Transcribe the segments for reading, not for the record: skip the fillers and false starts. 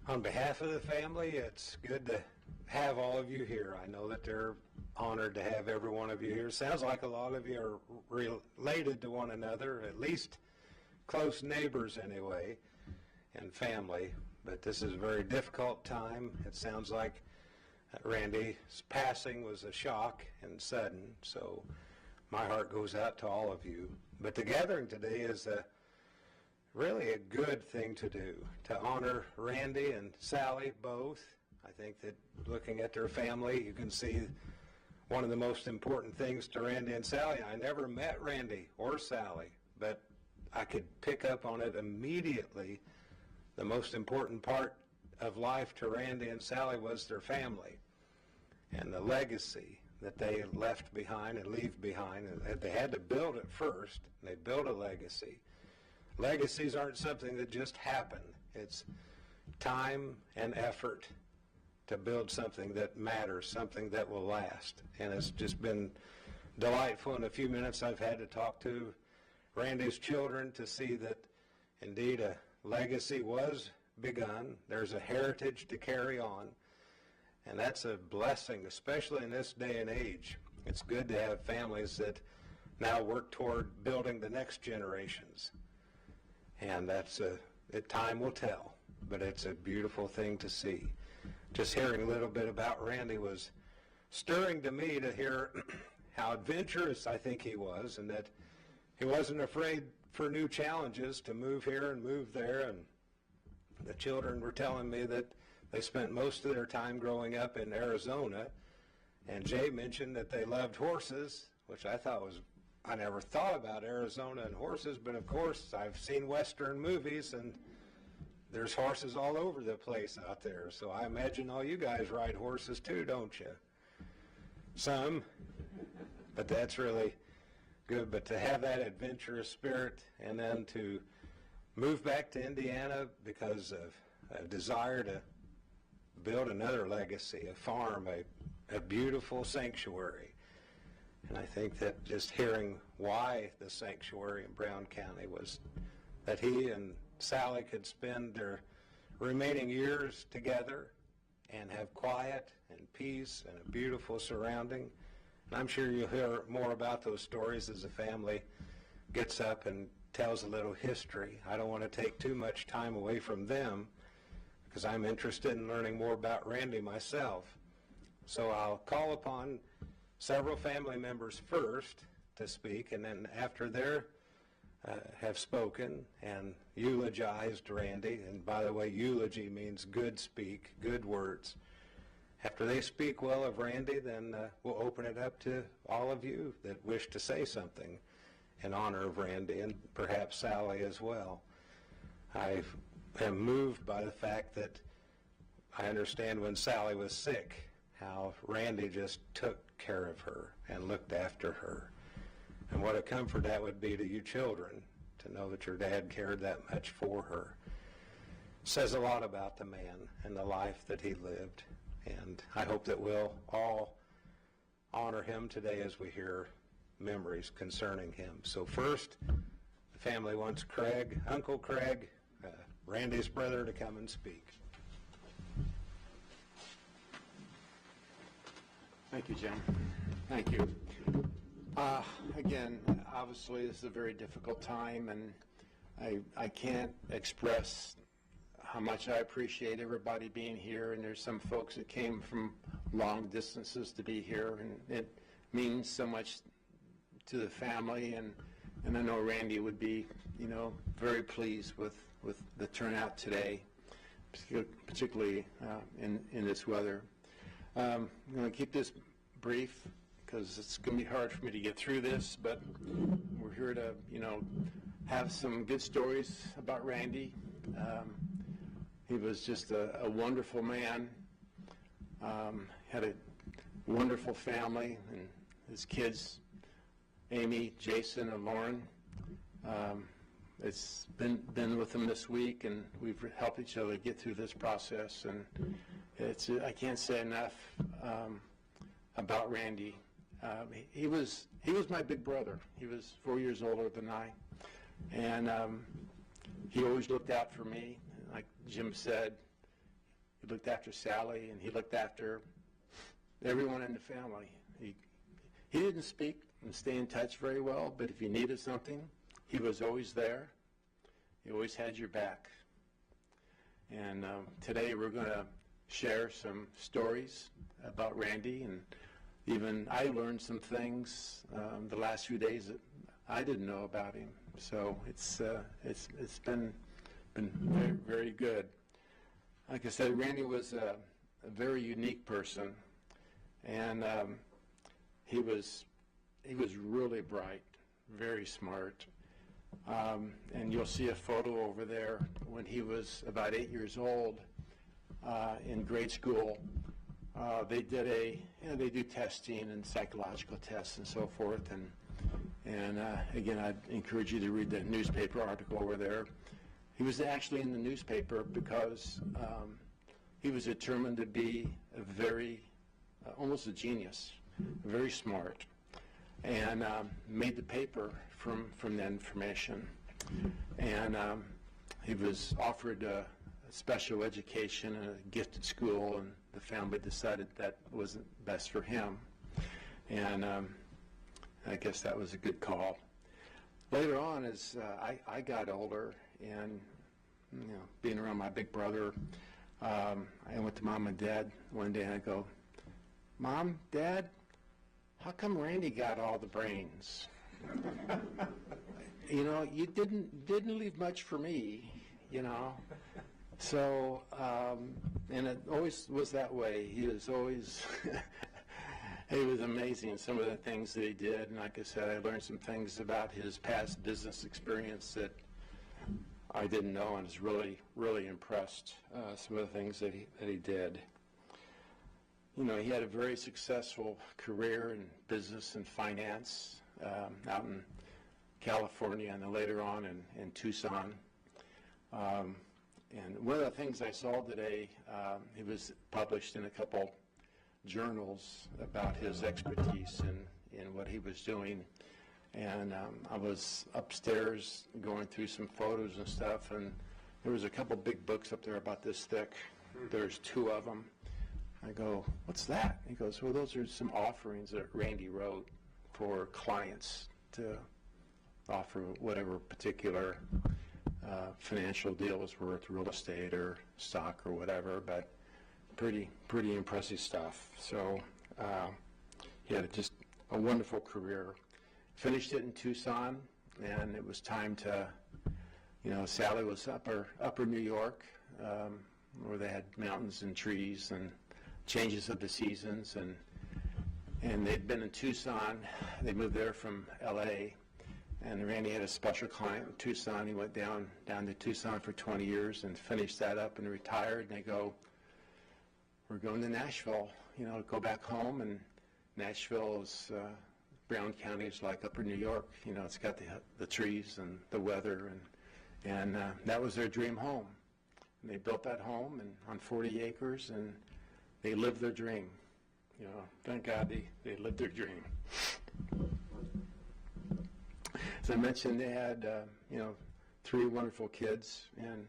On behalf of the family, it's good to have all of you here. I know that they're honored to have every one of you here. Sounds like a lot of you are related to one another, at least close neighbors anyway, and family. But this is a very difficult time. It sounds like Randy's passing was a shock and sudden, so my heart goes out to all of you. But the gathering today is really a good thing to do, to honor Randy and Sally both. I think that looking at their family, you can see one of the most important things to Randy and Sally. I never met Randy or Sally, but I could pick up on it immediately. The most important part of life to Randy and Sally was their family and the legacy that they left behind and leave behind. And they had to build it first, and they built a legacy. Legacies aren't something that just happen. It's time and effort to build something that matters, something that will last. And it's just been delightful in the few minutes I've had to talk to Randy's children to see that indeed a legacy was begun. There's a heritage to carry on. And that's a blessing, especially in this day and age. It's good to have families that now work toward building the next generations. And time will tell, but it's a beautiful thing to see. Just hearing a little bit about Randy was stirring to me to hear how adventurous I think he was, and that he wasn't afraid for new challenges to move here and move there. And the children were telling me that they spent most of their time growing up in Arizona, and Jay mentioned that they loved horses, which I never thought about Arizona and horses, but of course I've seen Western movies and there's horses all over the place out there. So I imagine all you guys ride horses too, don't you? Some, but that's really good. But to have that adventurous spirit and then to move back to Indiana because of a desire to build another legacy, a farm, a beautiful sanctuary. And I think that just hearing why the sanctuary in Brown County was that he and Sally could spend their remaining years together and have quiet and peace and a beautiful surrounding. And I'm sure you'll hear more about those stories as the family gets up and tells a little history. I don't want to take too much time away from them because I'm interested in learning more about Randy myself. So I'll call upon several family members first to speak, and then after they have spoken and eulogized Randy, and by the way, eulogy means good speak, good words. After they speak well of Randy, then we'll open it up to all of you that wish to say something in honor of Randy, and perhaps Sally as well. I am moved by the fact that I understand when Sally was sick, how Randy just took care of her and looked after her. And what a comfort that would be to you children, to know that your dad cared that much for her. Says a lot about the man and the life that he lived. And I hope that we'll all honor him today as we hear memories concerning him. So first, the family wants Uncle Craig, Randy's brother, to come and speak. Thank you, Jim. Thank you. Again, obviously this is a very difficult time, and I can't express how much I appreciate everybody being here, and there's some folks that came from long distances to be here, and it means so much to the family, and I know Randy would be, very pleased with the turnout today, particularly in this weather. I'm going to keep this brief because it's going to be hard for me to get through this, but we're here to, have some good stories about Randy. He was just a wonderful man, had a wonderful family, and his kids, Amy, Jason, and Lauren. It's been with him this week, and we've helped each other get through this process, and I can't say enough about Randy. He was my big brother. He was 4 years older than I, and he always looked out for me. Like Jim said, he looked after Sally, and he looked after everyone in the family. He didn't speak and stay in touch very well, but if you needed something, he was always there. He always had your back. And today we're going to share some stories about Randy, and even I learned some things the last few days that I didn't know about him. So it's been very, very good. Like I said, Randy was a very unique person, and he was really bright, very smart. And you'll see a photo over there when he was about 8 years old in grade school. They do testing and psychological tests and so forth. And again, I'd encourage you to read the newspaper article over there. He was actually in the newspaper because he was determined to be a very, almost a genius, very smart, and made the paper from that information. And he was offered a special education and a gifted school, and the family decided that wasn't best for him. And I guess that was a good call. Later on, as I got older, and being around my big brother, I went to Mom and Dad one day and I go, "Mom, Dad, how come Randy got all the brains? You didn't leave much for me, So, and it always was that way. He was always, he was amazing, some of the things that he did. And like I said, I learned some things about his past business experience that I didn't know, and was really, really impressed, some of the things that he did. He had a very successful career in business and finance out in California, and then later on in Tucson. And one of the things I saw today, he was published in a couple journals about his expertise in what he was doing. And I was upstairs going through some photos and stuff, and there was a couple big books up there about this thick. There's 2 of them. I go, "What's that?" He goes, "Well, those are some offerings that Randy wrote for clients to offer whatever particular financial deal was worth, real estate or stock or whatever, but pretty impressive stuff." So he had just a wonderful career. Finished it in Tucson, and it was time to, Sally was upper New York, where they had mountains and trees and changes of the seasons, and they'd been in Tucson. They moved there from L.A., and Randy had a special client in Tucson. He went down to Tucson for 20 years and finished that up and retired. And they go, "We're going to Nashville, go back home." And Nashville is, Brown County is like upper New York. It's got the trees and the weather, and that was their dream home. And they built that home on 40 acres, and they lived their dream. Thank God they lived their dream. As I mentioned, they had 3 wonderful kids, and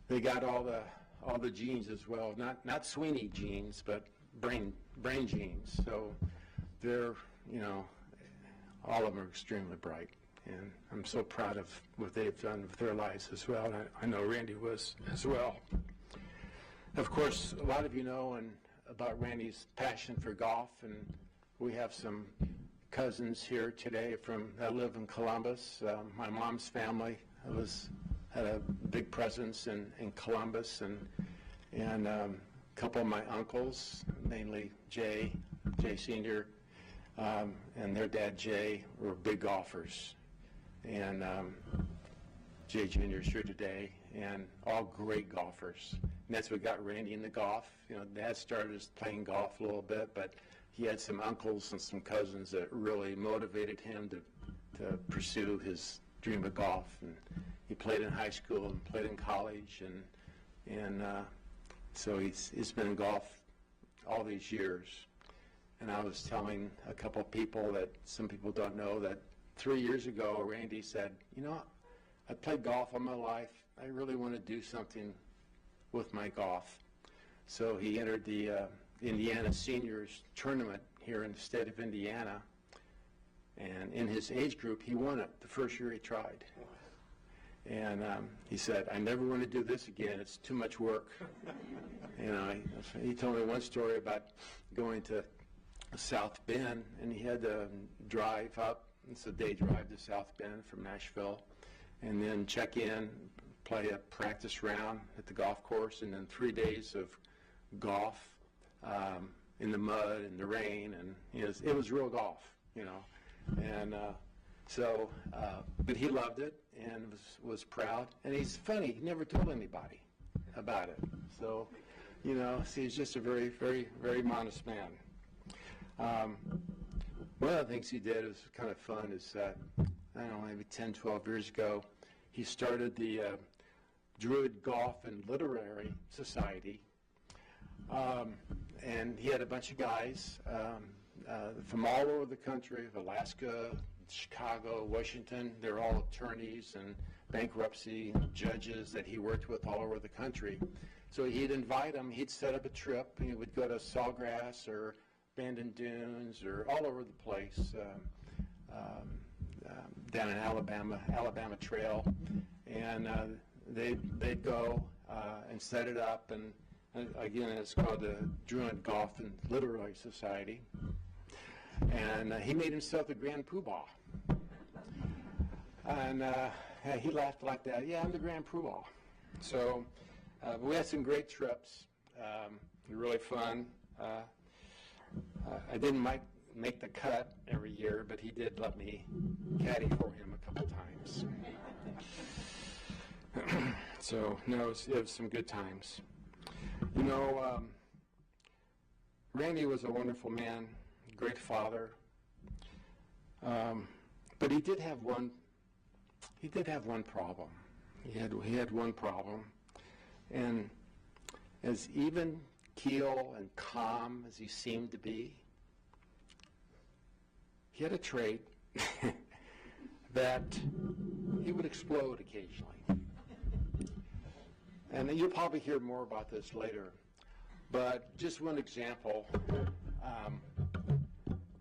they got all the genes as well. Not Sweeney genes, but brain genes. So they're all of them are extremely bright, and I'm so proud of what they've done with their lives as well. And I know Randy was as well. Of course, a lot of you know about Randy's passion for golf, and we have some cousins here today that live in Columbus. My mom's family had a big presence in Columbus, and a couple of my uncles, mainly Jay Sr., and their dad Jay were big golfers, and Jay Jr. is here today, and all great golfers. And that's what got Randy into golf. Dad started as playing golf a little bit, but he had some uncles and some cousins that really motivated him to pursue his dream of golf. And he played in high school and played in college, and so he's been in golf all these years. And I was telling a couple people that some people don't know that 3 years ago, Randy said, I played golf all my life. I really want to do something with my golf. So he entered the Indiana Seniors Tournament here in the state of Indiana. And in his age group, he won it the first year he tried. And he said, I never want to do this again. It's too much work. He told me one story about going to South Bend, and he had to drive up. It's a day drive to South Bend from Nashville, and then check in, play a practice round at the golf course, and then 3 days of golf in the mud and the rain, and it was real golf, And but he loved it and was proud. And he's funny. He never told anybody about it. So, he's just a very, very, very modest man. One of the things he did was kind of fun is that, I don't know, maybe 10, 12 years ago, he started the Druid Golf and Literary Society. And he had a bunch of guys from all over the country, Alaska, Chicago, Washington. They're all attorneys and bankruptcy judges that he worked with all over the country. So he'd invite them. He'd set up a trip. He would go to Sawgrass or Bandon Dunes or all over the place, down in Alabama Trail. And they'd go and set it up. And again, it's called the Druid Golf and Literary Society. And he made himself the Grand Poobah. And he laughed like that. Yeah, I'm the Grand Poobah. So we had some great trips. Really fun. I didn't make the cut every year, but he did let me caddy for him a couple times. So, no, it was some good times. Randy was a wonderful man, great father, but he did have one problem. He had one problem, and as even keel and calm as he seemed to be, he had a trait that he would explode occasionally. And you'll probably hear more about this later. But just one example,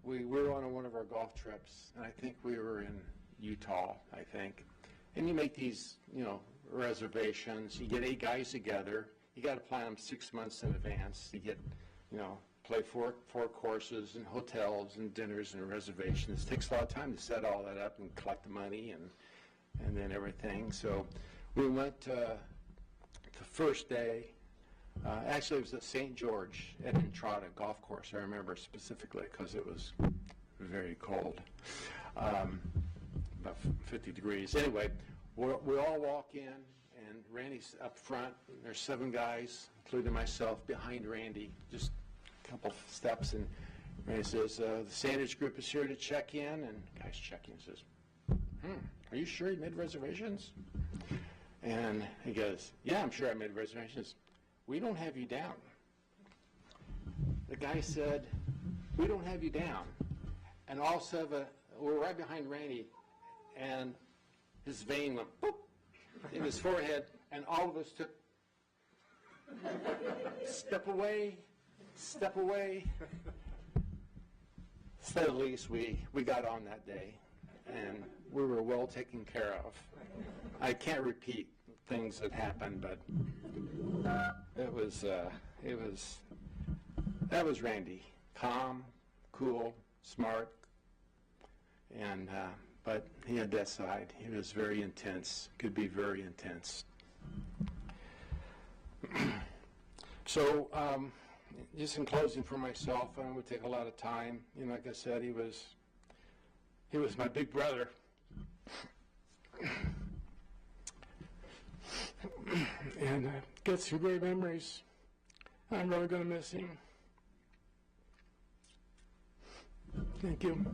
we were on one of our golf trips, and I think we were in Utah, And you make these, reservations. You get 8 guys together. You got to plan them 6 months in advance. You get, play four courses and hotels and dinners and reservations. It takes a lot of time to set all that up and collect the money and then everything. So we went the first day. Actually, it was at St. George at Entrada Golf Course. I remember specifically because it was very cold, about 50 degrees. Anyway, we all walk in, and Randy's up front. There's 7 guys, including myself, behind Randy, just a couple steps. And Randy says, the Sandage group is here to check in. And the guy's checking and says, are you sure you made reservations? And he goes, yeah, I'm sure I made reservations. We don't have you down. The guy said, we don't have you down. And all 7, we're right behind Randy, and his vein went boop in his forehead, and all of us took step away. So at least we got on that day, and we were well taken care of. I can't repeat things that happened, but that was Randy. Calm, cool, smart, and but he had that side. He was very intense, could be very intense. So just in closing for myself, I don't want to take a lot of time. Like I said, he was my big brother. And got some great memories. I'm really going to miss him. Thank you.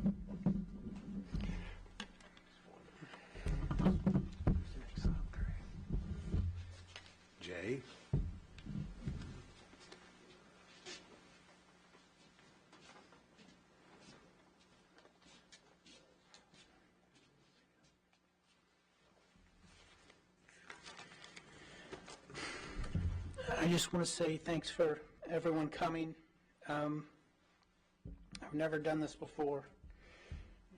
Jay? I just want to say thanks for everyone coming. I've never done this before,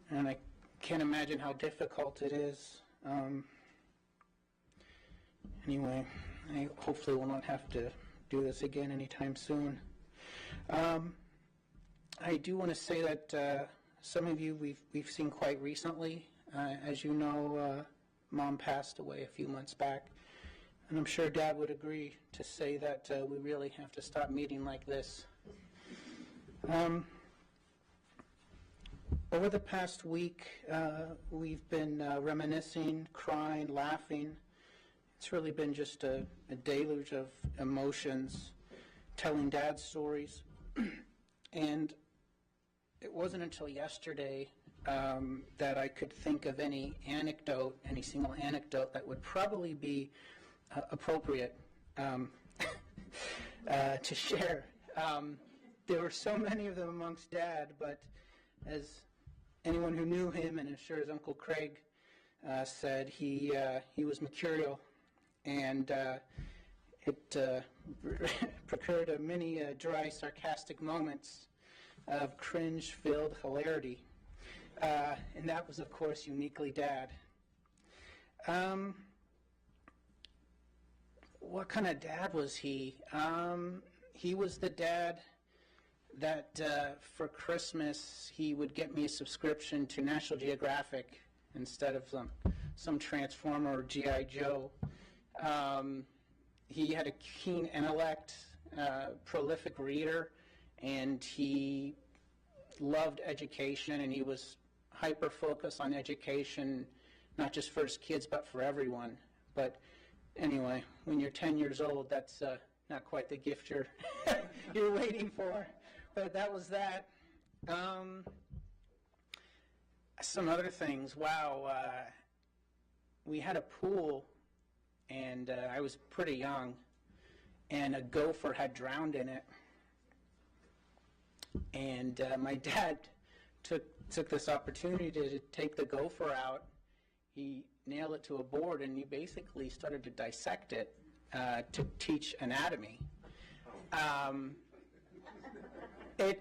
and I can't imagine how difficult it is. Anyway, I hopefully will not have to do this again anytime soon. I do want to say that some of you we've seen quite recently. As you know, Mom passed away a few months back, and I'm sure Dad would agree to say that we really have to stop meeting like this. Over the past week, we've been reminiscing, crying, laughing. It's really been just a deluge of emotions, telling Dad's stories. And it wasn't until yesterday that I could think of any single anecdote that would probably be appropriate to share. There were so many of them amongst Dad, but as anyone who knew him, and I'm sure his Uncle Craig said, he was mercurial, and it procured many dry, sarcastic moments of cringe-filled hilarity, and that was, of course, uniquely Dad. What kind of dad was he? He was the dad that for Christmas he would get me a subscription to National Geographic instead of some Transformer or G.I. Joe. He had a keen intellect, prolific reader, and he loved education, and he was hyper-focused on education, not just for his kids, but for everyone. But anyway, when you're 10 years old, that's not quite the gift you're you're waiting for. But that was that. Some other things. Wow. We had a pool, and I was pretty young, and a gopher had drowned in it. And my dad took this opportunity to take the gopher out. He nailed it to a board, and he basically started to dissect it to teach anatomy.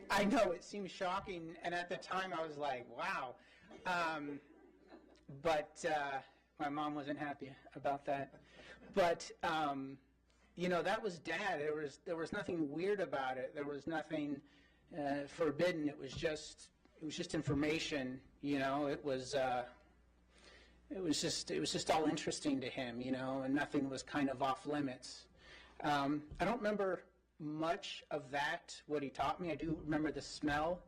I know it seems shocking, and at the time I was like, wow. But my mom wasn't happy about that. But that was Dad. There was nothing weird about it. There was nothing forbidden. It was just information. It was just all interesting to him. And nothing was kind of off limits. I don't remember much of that, what he taught me. I do remember the smell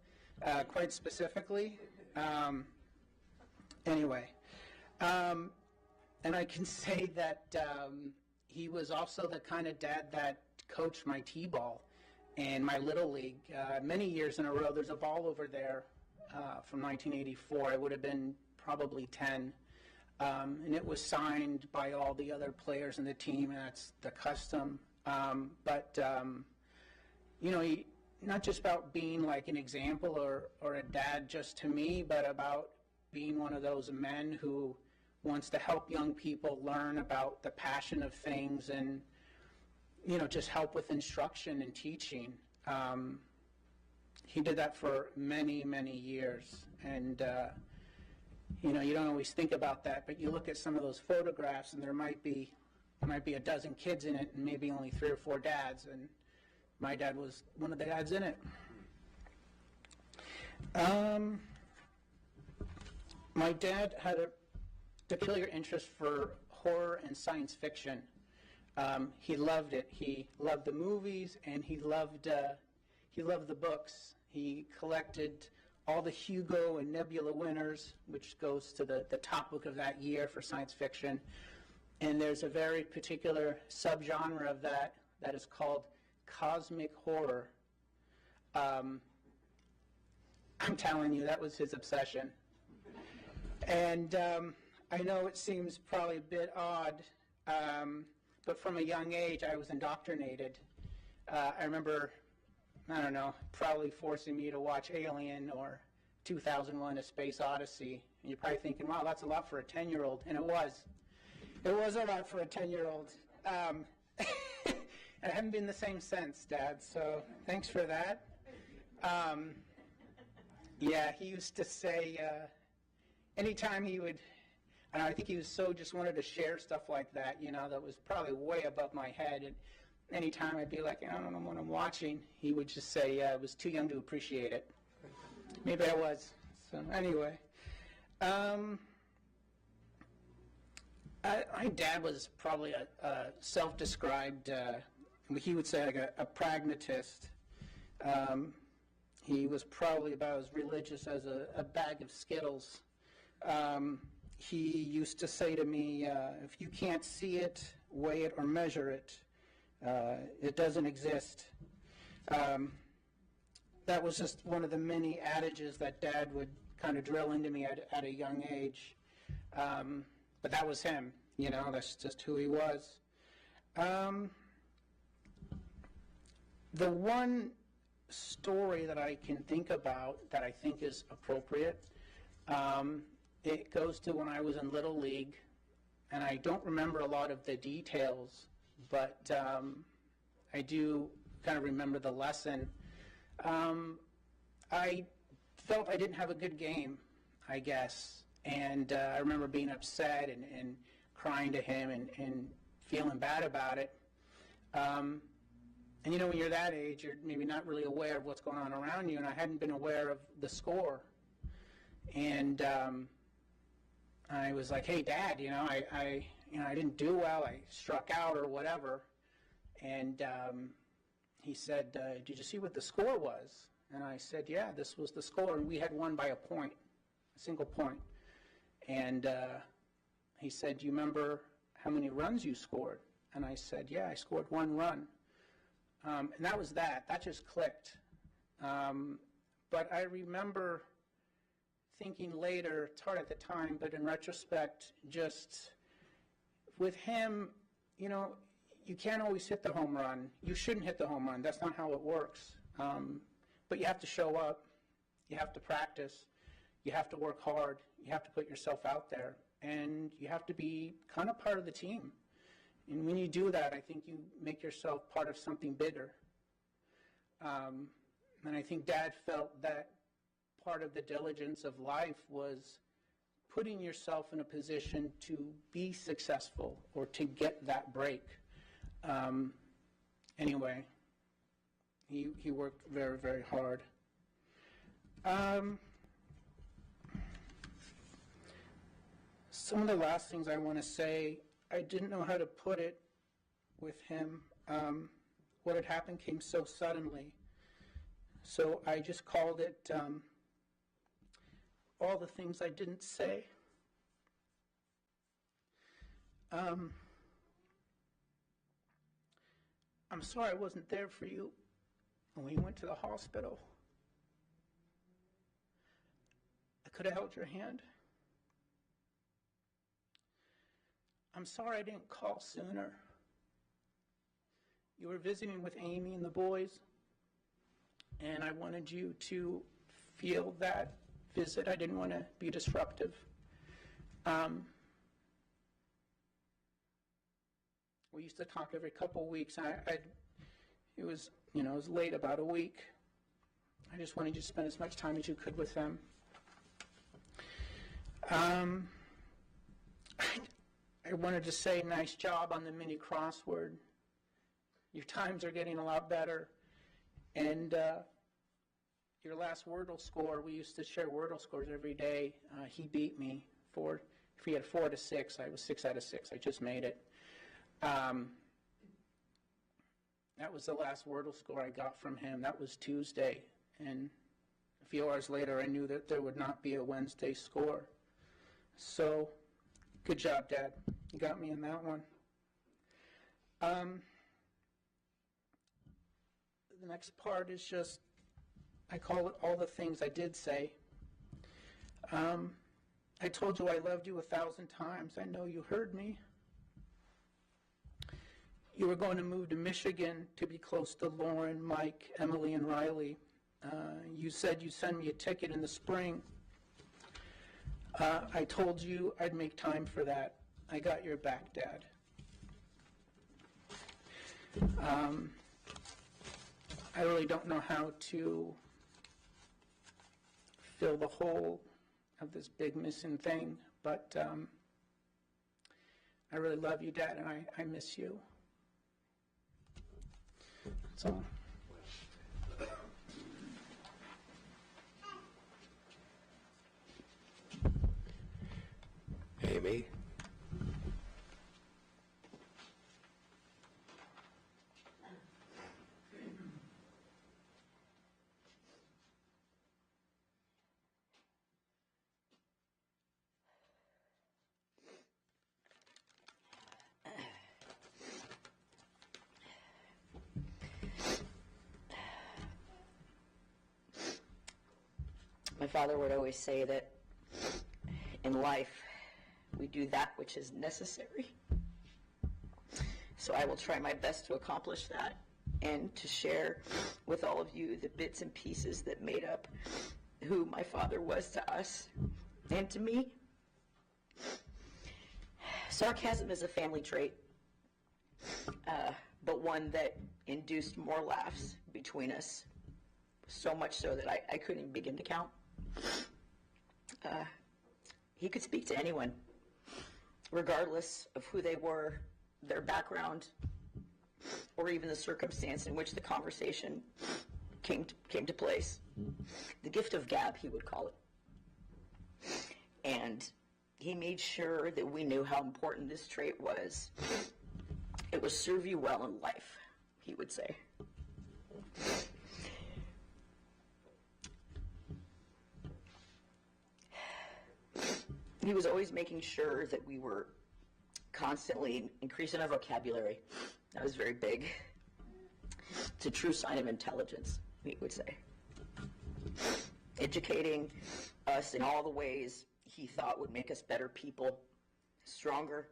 quite specifically. Anyway, and I can say that he was also the kind of dad that coached my t-ball and my Little League many years in a row. There's a ball over there from 1984. I would have been probably 10. And it was signed by all the other players in the team, and that's the custom. He, not just about being like an example or a dad just to me, but about being one of those men who wants to help young people learn about the passion of things and, just help with instruction and teaching. He did that for many, many years. And, you don't always think about that, but you look at some of those photographs and there might be a dozen kids in it and maybe only 3 or 4 dads, and my dad was one of the dads in it. My dad had a peculiar interest for horror and science fiction. He loved it. He loved the movies, and he loved the books. He collected all the Hugo and Nebula winners, which goes to the top book of that year for science fiction. And there's a very particular subgenre of that is called cosmic horror. I'm telling you, that was his obsession. And I know it seems probably a bit odd, but from a young age I was indoctrinated. I remember, probably forcing me to watch Alien or 2001: A Space Odyssey. And you're probably thinking, wow, that's a lot for a 10-year-old. And it was. It was a lot for a 10-year-old. it hadn't been the same since, Dad, so thanks for that. Yeah, he used to say, anytime he would, I think he was so just wanted to share stuff like that, that was probably way above my head. And anytime I'd be like, I don't know what I'm watching, he would just say, I was too young to appreciate it. Maybe I was. So anyway, my dad was probably a self-described, he would say like a pragmatist. He was probably about as religious as a bag of Skittles. He used to say to me, if you can't see it, weigh it, or measure it, it doesn't exist. That was just one of the many adages that Dad would kind of drill into me at a young age. But that was him, that's just who he was. The one story that I can think about that I think is appropriate, it goes to when I was in Little League, and I don't remember a lot of the details, but I do kind of remember the lesson. I felt I didn't have a good game, I guess, and I remember being upset and crying to him and feeling bad about it. And when you're that age, you're maybe not really aware of what's going on around you, and I hadn't been aware of the score. And I was like, hey, Dad, I didn't do well, I struck out or whatever. And he said, did you see what the score was? And I said, yeah, this was the score, and we had won by a single point. And he said, do you remember how many runs you scored? And I said, yeah, I scored 1 run. And that was that. That just clicked. But I remember thinking later, it's hard at the time, but in retrospect, just with him, you can't always hit the home run. You shouldn't hit the home run. That's not how it works. But you have to show up. You have to practice. You have to work hard. You have to put yourself out there. And you have to be kind of part of the team. And when you do that, I think you make yourself part of something bigger. And I think Dad felt that part of the diligence of life was putting yourself in a position to be successful or to get that break. Anyway, he worked very, very hard. Some of the last things I want to say, I didn't know how to put it with him. What had happened came so suddenly. So I just called it all the things I didn't say. I'm sorry I wasn't there for you when you went to the hospital. I could have held your hand. I'm sorry I didn't call sooner. You were visiting with Amy and the boys, and I wanted you to feel that visit. I didn't want to be disruptive. We used to talk every couple of weeks. It was late, about a week. I just wanted you to spend as much time as you could with them. I wanted to say nice job on the mini crossword. Your times are getting a lot better. And your last Wordle score, we used to share Wordle scores every day. He beat me. If he had 4 out of 6, I was 6 out of 6. I just made it. That was the last Wordle score I got from him. That was Tuesday. And a few hours later, I knew that there would not be a Wednesday score. So, good job, Dad. You got me in that one. The next part is just, I call it all the things I did say. I told you I loved you 1,000 times. I know you heard me. You were going to move to Michigan to be close to Lauren, Mike, Emily, and Riley. You said you'd send me a ticket in the spring. I told you I'd make time for that. I got your back, Dad. I really don't know how to fill the hole of this big missing thing, but I really love you, Dad, and I miss you. That's all. Amy? My father would always say that in life, we do that which is necessary. So I will try my best to accomplish that and to share with all of you the bits and pieces that made up who my father was to us and to me. Sarcasm is a family trait, but one that induced more laughs between us, so much so that I couldn't even begin to count. He could speak to anyone, regardless of who they were, their background, or even the circumstance in which the conversation came to place. The gift of gab, he would call it. And he made sure that we knew how important this trait was. It will serve you well in life, he would say. He was always making sure that we were constantly increasing our vocabulary. That was very big. It's a true sign of intelligence, we would say. Educating us in all the ways he thought would make us better people, stronger,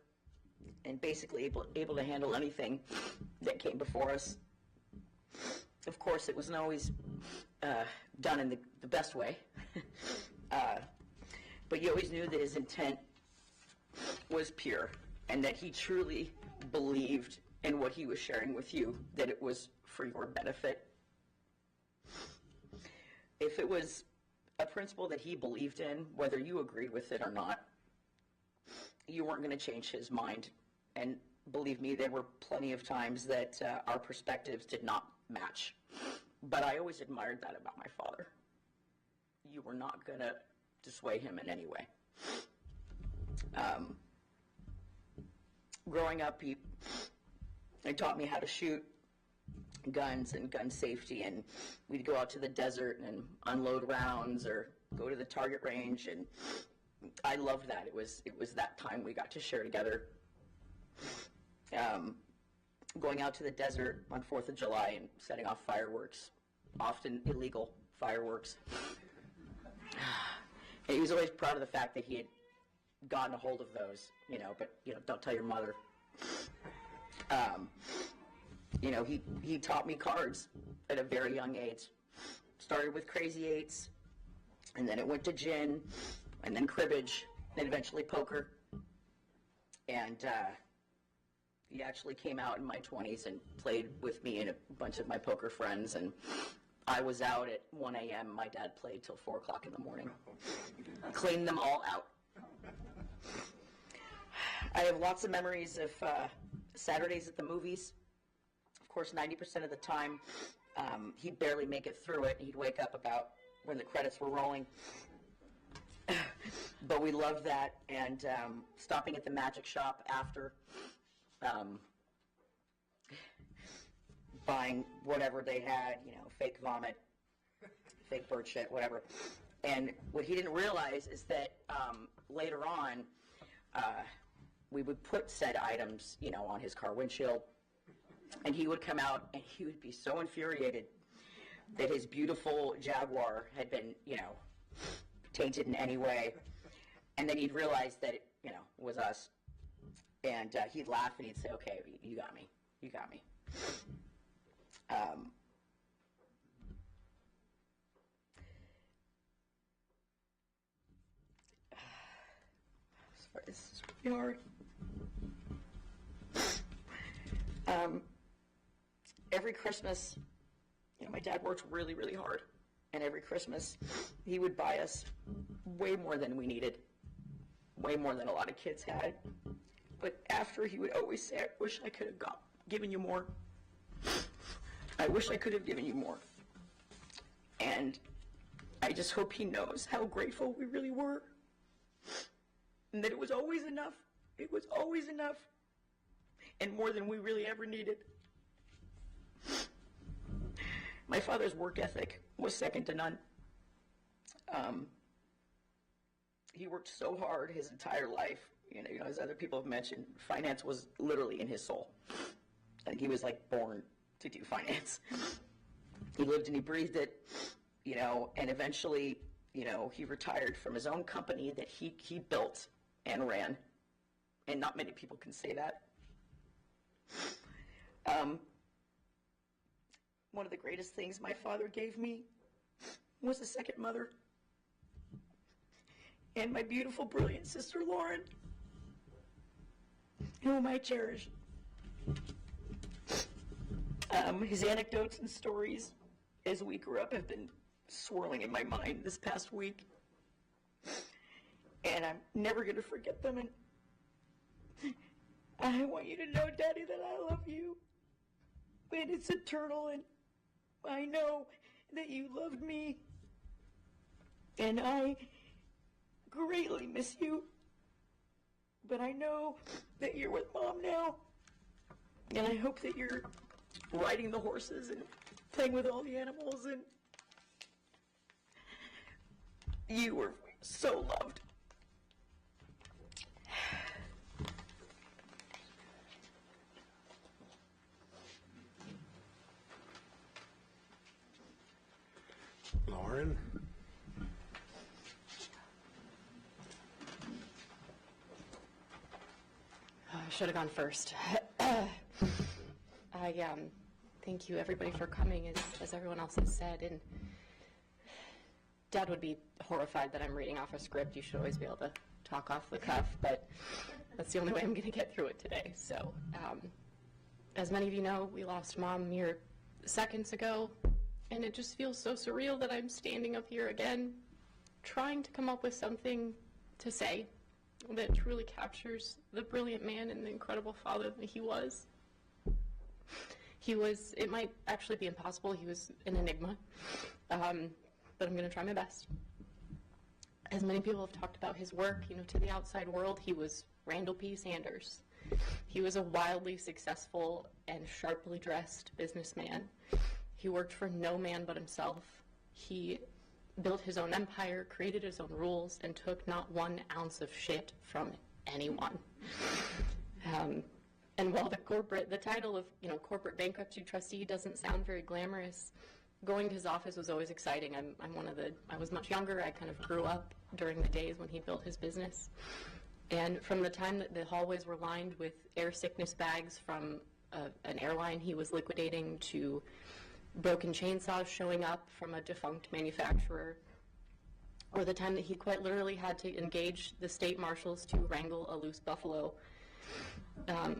and basically able to handle anything that came before us. Of course, it wasn't always done in the best way. But you always knew that his intent was pure and that he truly believed in what he was sharing with you, that it was for your benefit. If it was a principle that he believed in, whether you agreed with it or not, you weren't going to change his mind. And believe me, there were plenty of times that our perspectives did not match. But I always admired that about my father. You were not going to dissuade him in any way. Growing up, he taught me how to shoot guns and gun safety, and we'd go out to the desert and unload rounds or go to the target range, and I loved that. It was that time we got to share together. Going out to the desert on 4th of July and setting off fireworks, often illegal fireworks. And he was always proud of the fact that he had gotten a hold of those, but, don't tell your mother. He taught me cards at a very young age. Started with crazy eights, and then it went to gin, and then cribbage, then eventually poker. And he actually came out in my 20s and played with me and a bunch of my poker friends, and I was out at 1 a.m. My dad played till 4 o'clock in the morning. Cleaned them all out. I have lots of memories of Saturdays at the movies. Of course, 90% of the time, he'd barely make it through it. He'd wake up about when the credits were rolling. But we loved that, and stopping at the magic shop after, buying whatever they had, fake vomit, fake bird shit, whatever. And what he didn't realize is that later on, we would put said items, on his car windshield, and he would come out and he would be so infuriated that his beautiful Jaguar had been, tainted in any way. And then he'd realize that it, was us. And he'd laugh and he'd say, okay, you got me. You got me. Sorry, this is really hard. every Christmas, my dad worked really, really hard. And every Christmas, he would buy us way more than we needed, way more than a lot of kids had. But after, he would always say, I wish I could have given you more. I wish I could have given you more. And I just hope he knows how grateful we really were. And that it was always enough. It was always enough. And more than we really ever needed. My father's work ethic was second to none. He worked so hard his entire life. As other people have mentioned, finance was literally in his soul. I think he was like born to do finance. He lived and he breathed it, and eventually, he retired from his own company that he built and ran. And not many people can say that. One of the greatest things my father gave me was a second mother. And my beautiful, brilliant sister, Lauren, whom I cherish. His anecdotes and stories as we grew up have been swirling in my mind this past week. And I'm never going to forget them. And I want you to know, Daddy, that I love you. And it's eternal, and I know that you loved me. And I greatly miss you. But I know that you're with Mom now. And I hope that you're riding the horses and playing with all the animals, and you were so loved. Lauren? I should have gone first. Thank you everybody for coming, as everyone else has said, and Dad would be horrified that I'm reading off a script. You should always be able to talk off the cuff, but that's the only way I'm going to get through it today. So, as many of you know, we lost Mom mere seconds ago, and it just feels so surreal that I'm standing up here again, trying to come up with something to say that truly captures the brilliant man and the incredible father that he was. It might actually be impossible. He was an enigma, but I'm going to try my best. As many people have talked about his work, to the outside world, he was Randall P. Sanders. He was a wildly successful and sharply dressed businessman. He worked for no man but himself. He built his own empire, created his own rules, and took not 1 ounce of shit from anyone. And while the title of corporate bankruptcy trustee doesn't sound very glamorous, going to his office was always exciting. I was much younger. I kind of grew up during the days when he built his business. And from the time that the hallways were lined with air sickness bags from an airline he was liquidating, to broken chainsaws showing up from a defunct manufacturer, or the time that he quite literally had to engage the state marshals to wrangle a loose buffalo,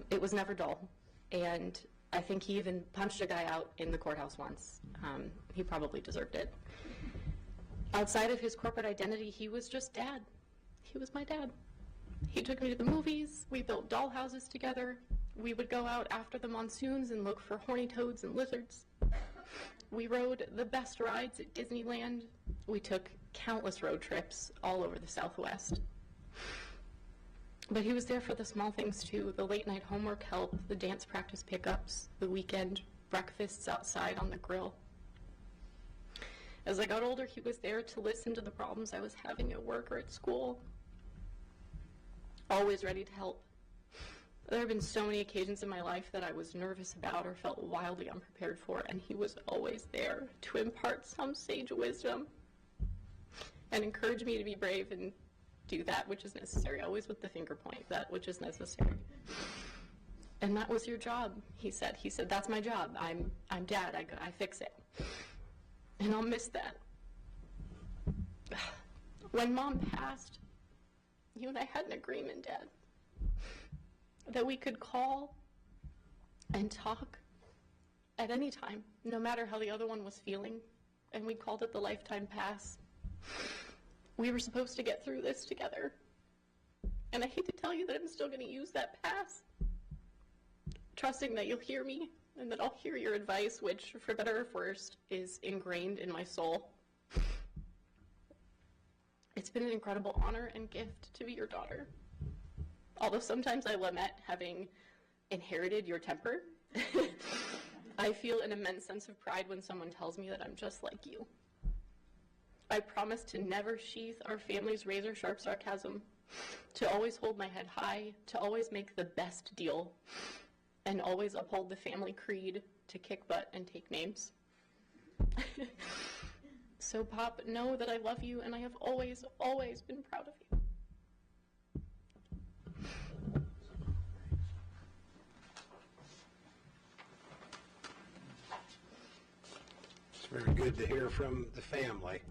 it was never dull. And I think he even punched a guy out in the courthouse once. He probably deserved it. Outside of his corporate identity, he was just Dad. He was my dad. He took me to the movies. We built doll houses together. We would go out after the monsoons and look for horny toads and lizards. We rode the best rides at Disneyland. We took countless road trips all over the Southwest. But he was there for the small things too, the late night homework help, the dance practice pickups, the weekend breakfasts outside on the grill. As I got older, he was there to listen to the problems I was having at work or at school, always ready to help. There have been so many occasions in my life that I was nervous about or felt wildly unprepared for, and he was always there to impart some sage wisdom and encourage me to be brave and do that which is necessary, always with the finger point, that which is necessary. And that was your job, he said. He said, that's my job. I'm Dad. I fix it. And I'll miss that. When Mom passed, you and I had an agreement, Dad, that we could call and talk at any time, no matter how the other one was feeling, and we called it the lifetime pass. We were supposed to get through this together. And I hate to tell you that I'm still going to use that pass, trusting that you'll hear me and that I'll hear your advice, which, for better or for worse, is ingrained in my soul. It's been an incredible honor and gift to be your daughter. Although sometimes I lament having inherited your temper, I feel an immense sense of pride when someone tells me that I'm just like you. I promise to never sheath our family's razor-sharp sarcasm, to always hold my head high, to always make the best deal, and always uphold the family creed to kick butt and take names. So, Pop, know that I love you, and I have always, always been proud of you. It's very good to hear from the family.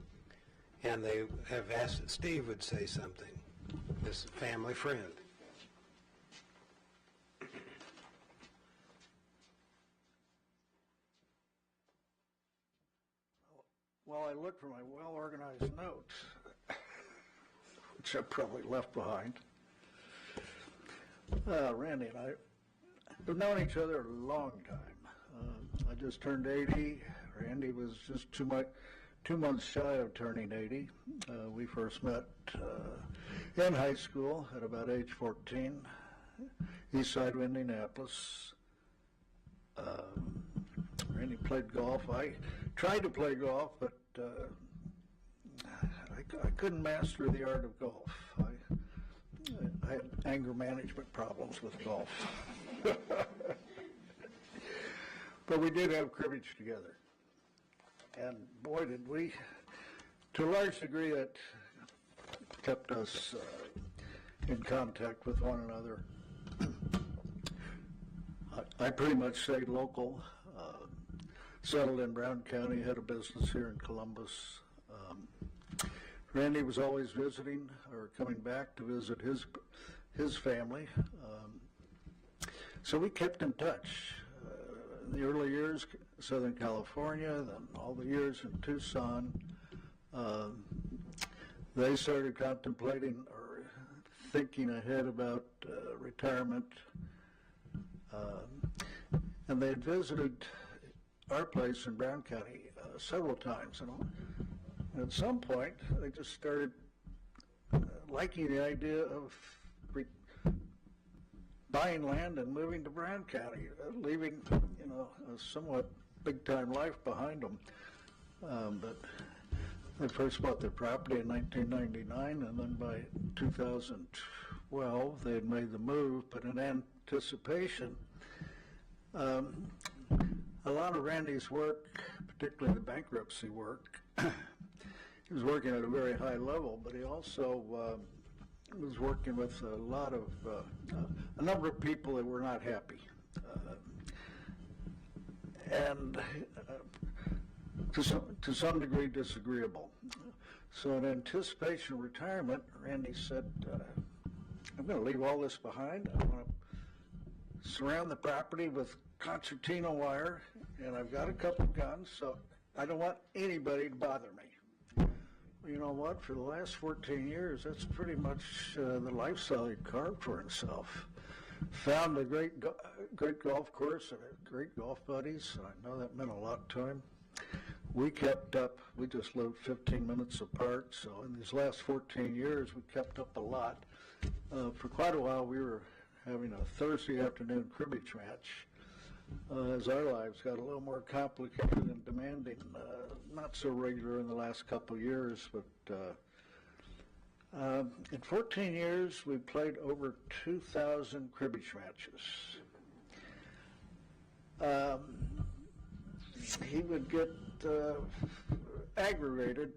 And they have asked that Steve would say something, this family friend. Well, I looked for my well-organized notes, which I probably left behind. Randy and I have known each other a long time. I just turned 80. Randy was just 2 months shy of turning 80. We first met in high school at about age 14, east side of Indianapolis. Randy played golf. I tried to play golf, but I couldn't master the art of golf. I had anger management problems with golf. But we did have cribbage together. And boy, did we, to a large degree, that kept us in contact with one another. I pretty much stayed local, settled in Brown County, had a business here in Columbus. Randy was always visiting or coming back to visit his family. So we kept in touch. In the early years, Southern California, then all the years in Tucson, they started contemplating or thinking ahead about retirement. And they had visited our place in Brown County several times. And at some point, they just started liking the idea of buying land and moving to Brown County, leaving, a somewhat big-time life behind them. But they first bought their property in 1999, and then by 2012, they had made the move, but in anticipation, a lot of Randy's work, particularly the bankruptcy work, he was working at a very high level, but he also was working with a number of people that were not happy. And to some degree disagreeable. So in anticipation of retirement, Randy said, I'm going to leave all this behind. I want to surround the property with concertina wire, and I've got a couple guns, so I don't want anybody to bother me. Well, you know what? For the last 14 years, that's pretty much the lifestyle he carved for himself. Found a great golf course and great golf buddies. I know that meant a lot to him. We kept up. We just lived 15 minutes apart. So in these last 14 years, we kept up a lot. For quite a while, we were having a Thursday afternoon cribbage match. As our lives got a little more complicated and demanding, not so regular in the last couple of years, but in 14 years, we played over 2,000 cribbage matches. He would get aggravated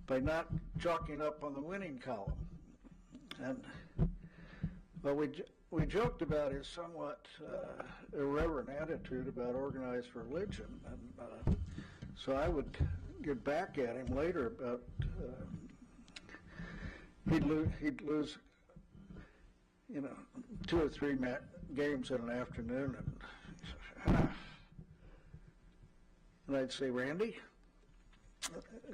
by not chalking up on the winning column. And well, we joked about his somewhat irreverent attitude about organized religion, and so I would get back at him later about he'd lose 2 or 3 games in an afternoon, and And I'd say, Randy,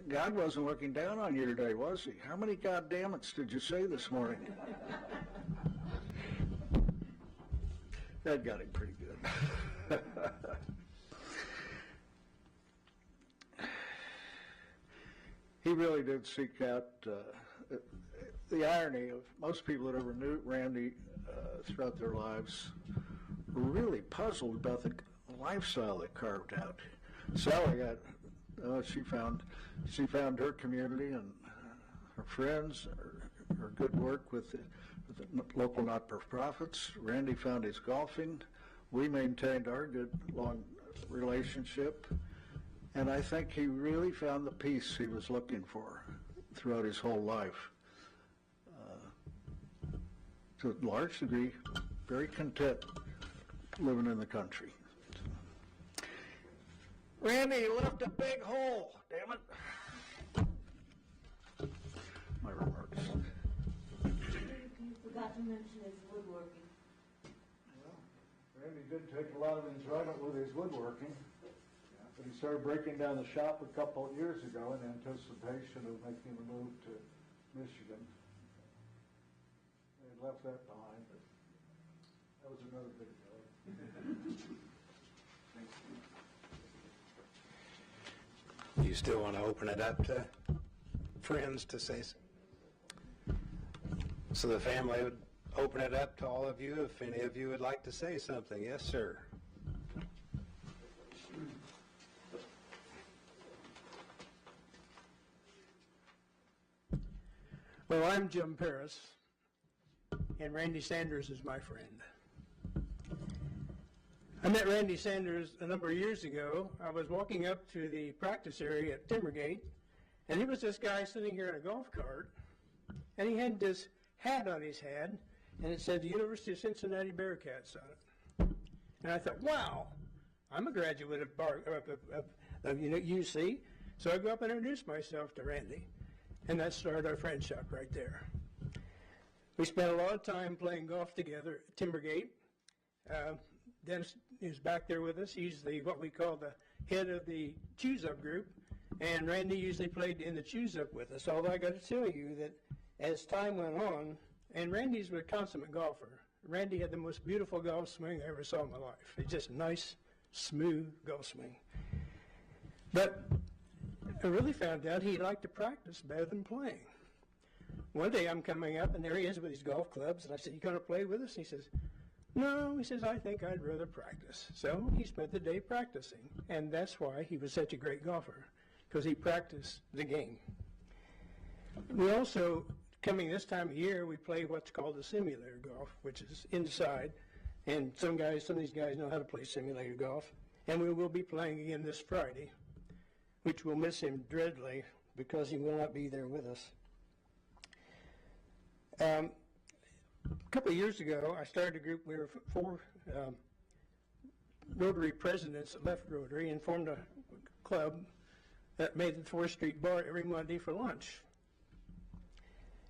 God wasn't looking down on you today, was he? How many goddammits did you say this morning? That got him pretty good. He really did seek out the irony of most people that ever knew Randy throughout their lives were really puzzled about the lifestyle they carved out. Sally she found her community and her friends, her good work with the local not-for-profits. Randy found his golfing. We maintained our good long relationship. And I think he really found the peace he was looking for throughout his whole life. To a large degree, very content living in the country. Randy, you left a big hole, damn it. My remarks. You forgot to mention his woodworking. Well, Randy did take a lot of enjoyment with his woodworking. But he started breaking down the shop a couple of years ago in anticipation of making a move to Michigan. They left that behind, but that was another big deal. You still want to open it up to friends to say so the family would open it up to all of you if any of you would like to say something. Yes, sir. Well, I'm Jim Paris, and Randy Sanders is my friend. I met Randy Sanders a number of years ago. I was walking up to the practice area at Timbergate, and he was this guy sitting here in a golf cart, and he had this hat on his head, and it said the University of Cincinnati Bearcats on it. And I thought, wow, I'm a graduate of UC. So I go up and introduced myself to Randy. And that started our friendship right there. We spent a lot of time playing golf together at Timbergate. Dennis is back there with us. He's what we call the head of the Choose Up group. And Randy usually played in the Choose Up with us. Although I got to tell you that as time went on, and Randy's a consummate golfer. Randy had the most beautiful golf swing I ever saw in my life. It's just nice, smooth golf swing. But I really found out he liked to practice better than playing. One day I'm coming up, and there he is with his golf clubs, and I said, "You going to play with us?" And he says, "No," he says, "I think I'd rather practice." So he spent the day practicing, and that's why he was such a great golfer, because he practiced the game. We also, coming this time of year, we play what's called the simulator golf, which is inside, and some of these guys know how to play simulator golf, and we will be playing again this Friday, which will miss him dreadfully because he will not be there with us. A couple of years ago, I started a group. We were 4 Rotary presidents that left Rotary and formed a club that made the 4th Street Bar every Monday for lunch.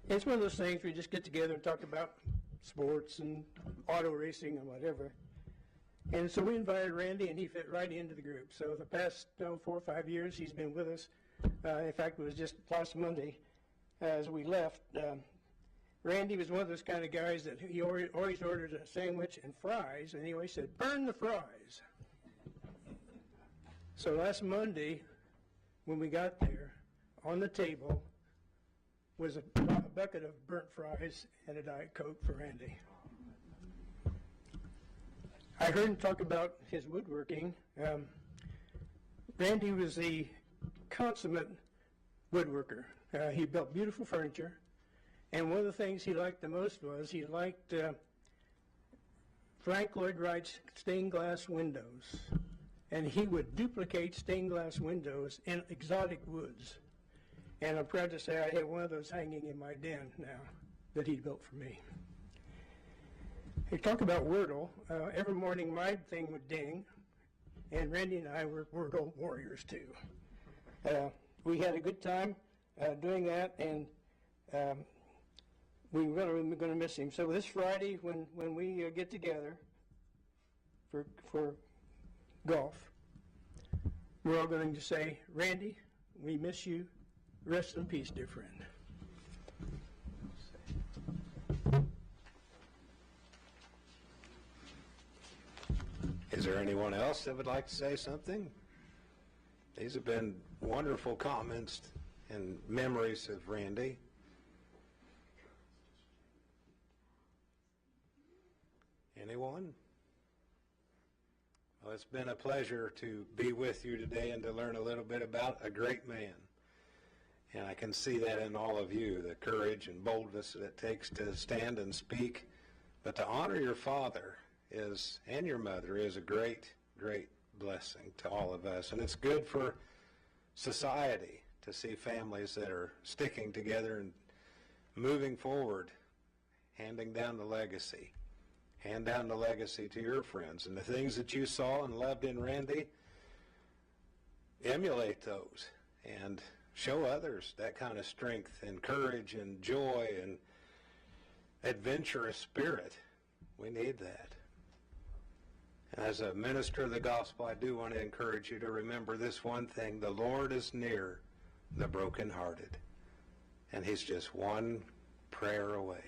And it's one of those things where we just get together and talk about sports and auto racing and whatever. And so we invited Randy, and he fit right into the group. So the past 4 or 5 years, he's been with us. In fact, it was just last Monday as we left. Randy was one of those kind of guys that he always ordered a sandwich and fries, and he always said, "Burn the fries." So last Monday, when we got there, on the table was a bucket of burnt fries and a Diet Coke for Randy. I heard him talk about his woodworking. Randy was the consummate woodworker. He built beautiful furniture, and one of the things he liked the most was he liked Frank Lloyd Wright's stained glass windows, and he would duplicate stained glass windows in exotic woods. And I'm proud to say I have one of those hanging in my den now that he built for me. He talked about Wordle. Every morning my thing would ding, and Randy and I were Wordle warriors too. We had a good time doing that, and we're going to miss him. So this Friday, when we get together for golf, we're all going to say, Randy, we miss you. Rest in peace, dear friend. Is there anyone else that would like to say something? These have been wonderful comments and memories of Randy. Anyone? Well, it's been a pleasure to be with you today and to learn a little bit about a great man. And I can see that in all of you, the courage and boldness that it takes to stand and speak. But to honor your father is, and your mother, is a great, great blessing to all of us. And it's good for society to see families that are sticking together and moving forward, handing down the legacy. Hand down the legacy to your friends. And the things that you saw and loved in Randy, emulate those and show others that kind of strength and courage and joy and adventurous spirit. We need that. And as a minister of the gospel, I do want to encourage you to remember this one thing: the Lord is near the brokenhearted. And he's just one prayer away.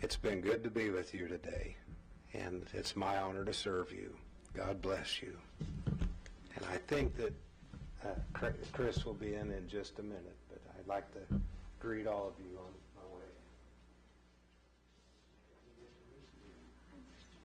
It's been good to be with you today, and it's my honor to serve you. God bless you. And I think that Chris will be in just a minute, but I'd like to greet all of you on